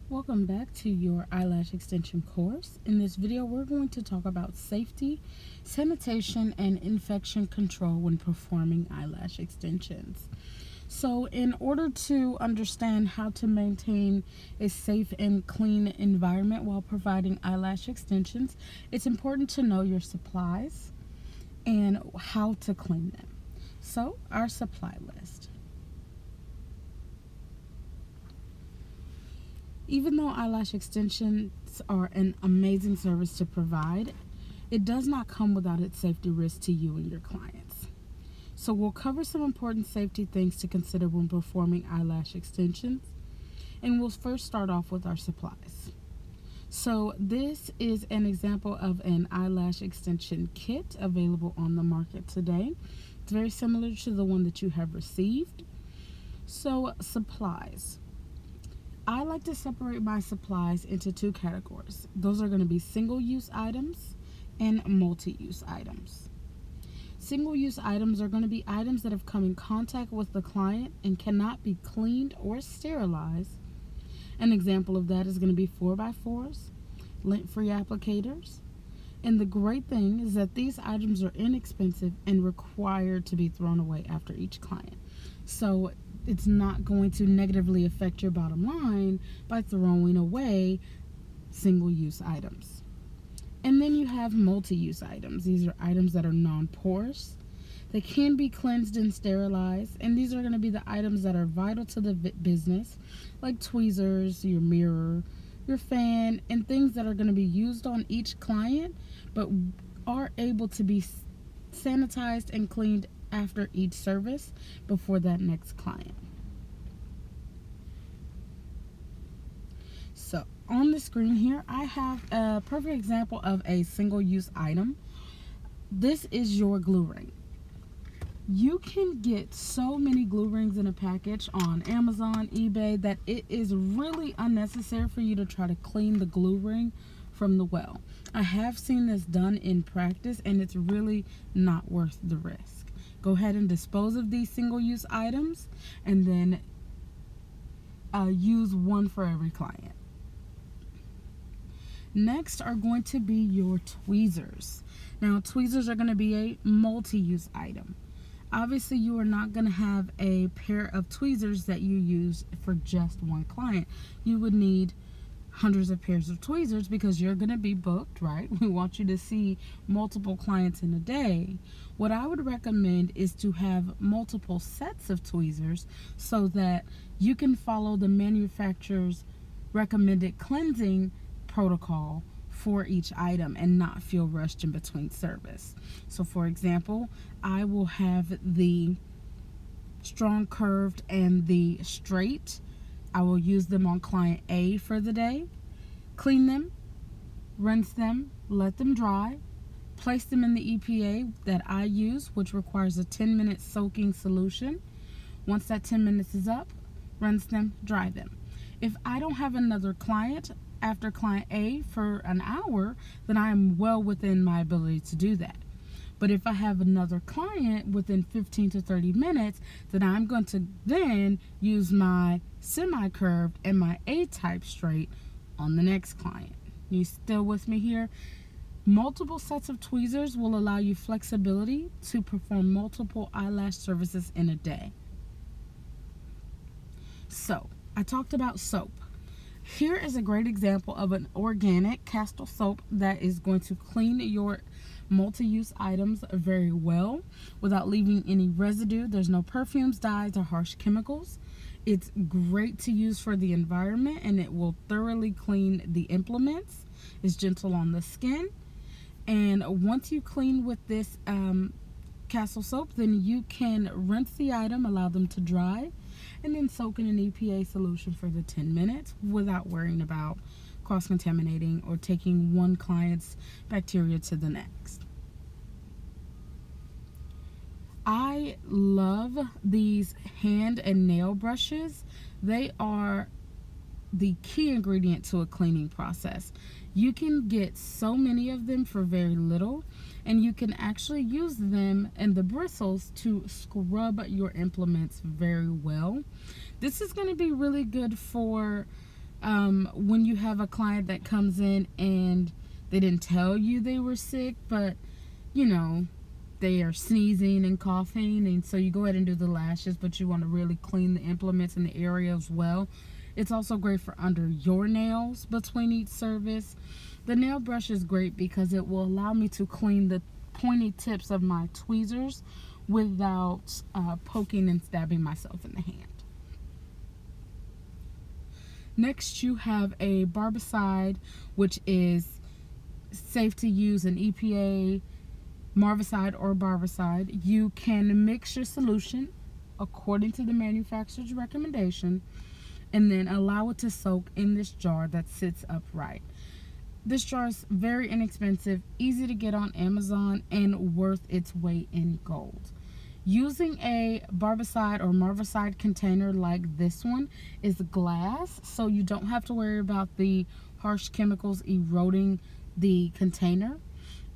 Welcome back to your eyelash extension course. In this video, we're going to talk about safety, sanitation, and infection control when performing eyelash extensions. So in order to understand how to maintain a safe and clean environment while providing eyelash extensions, it's important to know your supplies and how to clean them. So our supply list. Even though eyelash extensions are an amazing service to provide, it does not come without its safety risks to you and your clients. So we'll cover some important safety things to consider when performing eyelash extensions, and we'll first start off with our supplies. So this is an example of an eyelash extension kit available on the market today. It's very similar to the one that you have received. So supplies. I like to separate my supplies into two categories. Those are going to be single-use items and multi-use items. Single-use items are going to be items that have come in contact with the client and cannot be cleaned or sterilized. An example of that is going to be 4x4s, lint-free applicators. And the great thing is that these items are inexpensive and required to be thrown away after each client. So it's not going to negatively affect your bottom line by throwing away single-use items. And then you have multi-use items. These are items that are non-porous. They can be cleansed and sterilized, and these are going to be the items that are vital to the business, like tweezers, your mirror, your fan, and things that are going to be used on each client, but are able to be sanitized and cleaned after each service before that next client. So on the screen here, I have a perfect example of a single-use item. This is your glue ring. You can get so many glue rings in a package on Amazon, eBay, that it is really unnecessary for you to try to clean the glue ring from the well. I have seen this done in practice, and it's really not worth the risk. Go ahead and dispose of these single-use items, and then use one for every client. Next are going to be your tweezers. Now, tweezers are going to be a multi-use item. Obviously, you are not going to have a pair of tweezers that you use for just one client. You would need hundreds of pairs of tweezers because you're going to be booked, right? We want you to see multiple clients in a day. What I would recommend is to have multiple sets of tweezers so that you can follow the manufacturer's recommended cleansing protocol for each item and not feel rushed in between service. So for example, I will have the strong curved and the straight. I will use them on client A for the day, clean them, rinse them, let them dry, place them in the EPA that I use, which requires a 10-minute soaking solution. Once that 10 minutes is up, rinse them, dry them. If I don't have another client after client A for an hour, then I am well within my ability to do that. But if I have another client within 15 to 30 minutes, then I'm going to then use my semi-curved and my A-type straight on the next client. You still with me here? Multiple sets of tweezers will allow you flexibility to perform multiple eyelash services in a day. So, I talked about soap. Here is a great example of an organic castle soap that is going to clean your multi-use items very well without leaving any residue. There's no perfumes, dyes, or harsh chemicals. It's great to use for the environment, and it will thoroughly clean the implements. It's gentle on the skin. And once you clean with this castle soap, then you can rinse the item, allow them to dry, and then soak in an EPA solution for the 10 minutes without worrying about cross-contaminating or taking one client's bacteria to the next. I love these hand and nail brushes. They are the key ingredient to a cleaning process. You can get so many of them for very little, and you can actually use them and the bristles to scrub your implements very well. This is going to be really good for When you have a client that comes in and they didn't tell you they were sick, but you know, they are sneezing and coughing, and so you go ahead and do the lashes, but you want to really clean the implements in the area as well. It's also great for under your nails between each service. The nail brush is great because it will allow me to clean the pointy tips of my tweezers without poking and stabbing myself in the hand. Next, you have a barbicide, which is safe to use, an EPA, Marvicide, or barbicide. You can mix your solution according to the manufacturer's recommendation and then allow it to soak in this jar that sits upright. This jar is very inexpensive, easy to get on Amazon, and worth its weight in gold. Using a barbicide or Marvicide container like this one is glass, so you don't have to worry about the harsh chemicals eroding the container,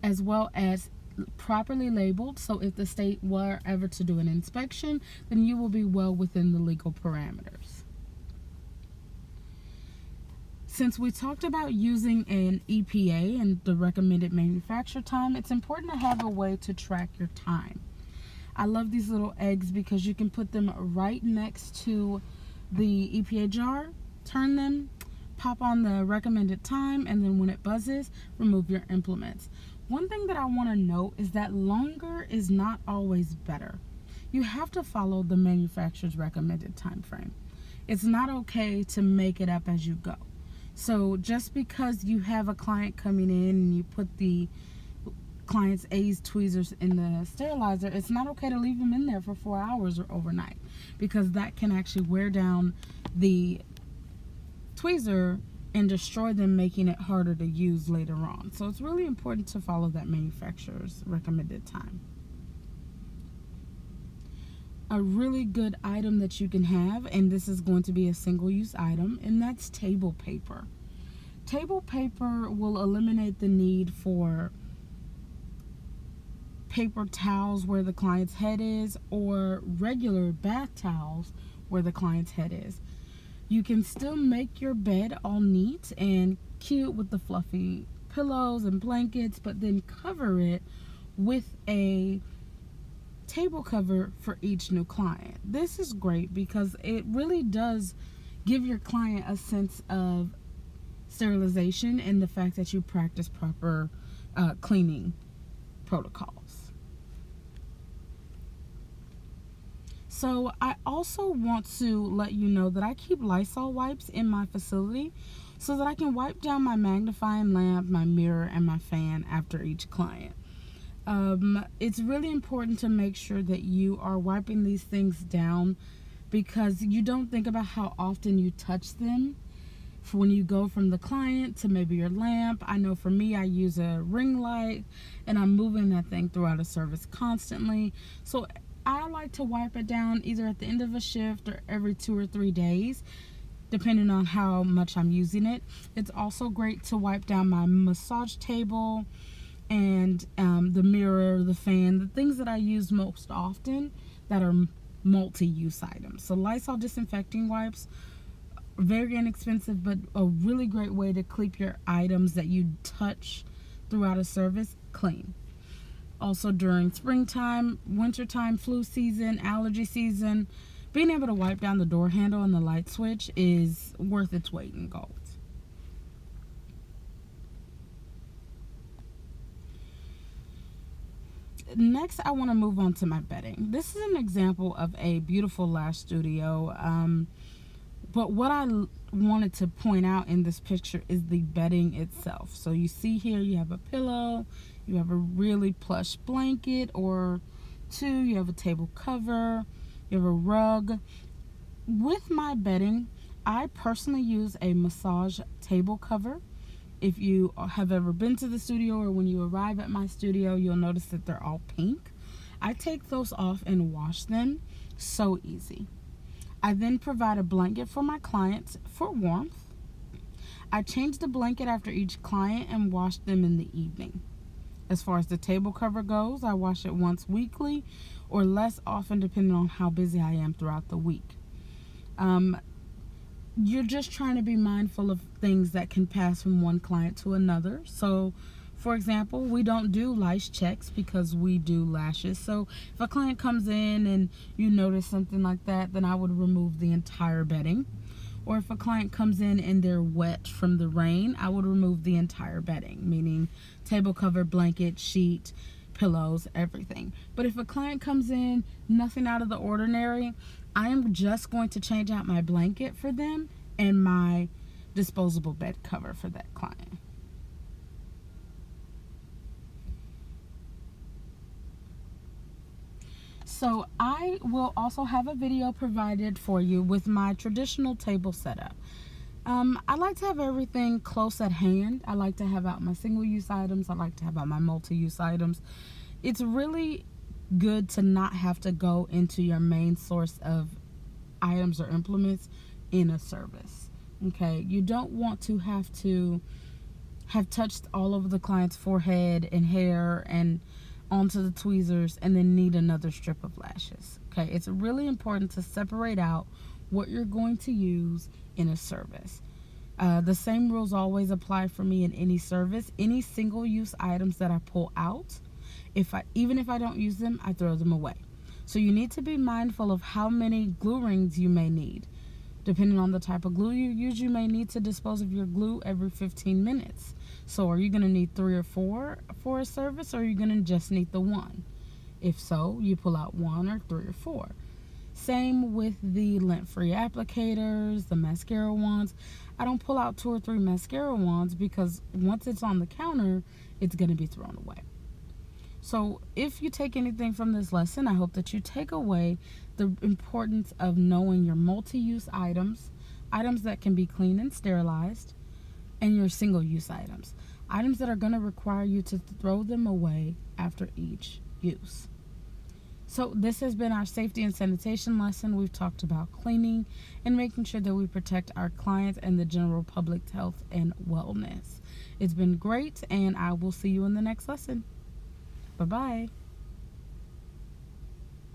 as well as properly labeled, so if the state were ever to do an inspection, then you will be well within the legal parameters. Since we talked about using an EPA and the recommended manufacture time, it's important to have a way to track your time. I love these little eggs because you can put them right next to the EPA jar, turn them, pop on the recommended time, and then when it buzzes, remove your implements. One thing that I want to note is that longer is not always better. You have to follow the manufacturer's recommended time frame. It's not okay to make it up as you go. So just because you have a client coming in and you put the client's A's tweezers in the sterilizer, it's not okay to leave them in there for 4 hours or overnight, because that can actually wear down the tweezer and destroy them, making it harder to use later on. So it's really important to follow that manufacturer's recommended time. A really good item that you can have, and this is going to be a single-use item, and that's table paper. Table paper will eliminate the need for paper towels where the client's head is, or regular bath towels where the client's head is. You can still make your bed all neat and cute with the fluffy pillows and blankets, but then cover it with a table cover for each new client. This is great because it really does give your client a sense of sterilization and the fact that you practice proper cleaning protocols. So I also want to let you know that I keep Lysol wipes in my facility so that I can wipe down my magnifying lamp, my mirror, and my fan after each client. It's really important to make sure that you are wiping these things down, because you don't think about how often you touch them when you go from the client to maybe your lamp. I know for me, I use a ring light and I'm moving that thing throughout a service constantly. So I like to wipe it down either at the end of a shift or every 2 or 3 days, depending on how much I'm using it. It's also great to wipe down my massage table and the mirror, the fan, the things that I use most often that are multi-use items. So Lysol disinfecting wipes, very inexpensive, but a really great way to keep your items that you touch throughout a service clean. Also during springtime, wintertime, flu season, allergy season, being able to wipe down the door handle and the light switch is worth its weight in gold. Next, I want to move on to my bedding. This is an example of a beautiful lash studio. But what I wanted to point out in this picture is the bedding itself. So you see here, you have a pillow, you have a really plush blanket or two, you have a table cover, you have a rug. With my bedding, I personally use a massage table cover. If you have ever been to the studio or when you arrive at my studio, you'll notice that they're all pink. I take those off and wash them. So easy. I then provide a blanket for my clients for warmth. I change the blanket after each client and wash them in the evening. As far as the table cover goes, I wash it once weekly or less often depending on how busy I am throughout the week. you're just trying to be mindful of things that can pass from one client to another. So, for example, we don't do lash checks because we do lashes. So if a client comes in and you notice something like that, then I would remove the entire bedding. Or if a client comes in and they're wet from the rain, I would remove the entire bedding, meaning table cover, blanket, sheet, pillows, everything. But if a client comes in, nothing out of the ordinary, I am just going to change out my blanket for them and my disposable bed cover for that client. So I will also have a video provided for you with my traditional table setup. I like to have everything close at hand. I like to have out my single-use items. I like to have out my multi-use items. It's really good to not have to go into your main source of items or implements in a service. Okay, you don't want to have touched all over the client's forehead and hair and onto the tweezers and then need another strip of lashes. Okay, it's really important to separate out what you're going to use in a service. The same rules always apply for me in any service. Any single-use items that I pull out, even if I don't use them, I throw them away. So you need to be mindful of how many glue rings you may need. Depending on the type of glue you use, you may need to dispose of your glue every 15 minutes. So are you going to need 3 or 4 for a service, or are you going to just need the one? If so, you pull out 1 or 3 or 4. Same with the lint-free applicators, the mascara wands. I don't pull out 2 or 3 mascara wands because once it's on the counter, it's going to be thrown away. So if you take anything from this lesson, I hope that you take away the importance of knowing your multi-use items, items that can be cleaned and sterilized, and your single-use items, items that are going to require you to throw them away after each use. So this has been our safety and sanitation lesson. We've talked about cleaning and making sure that we protect our clients and the general public's health and wellness. It's been great, and I will see you in the next lesson. Bye-bye.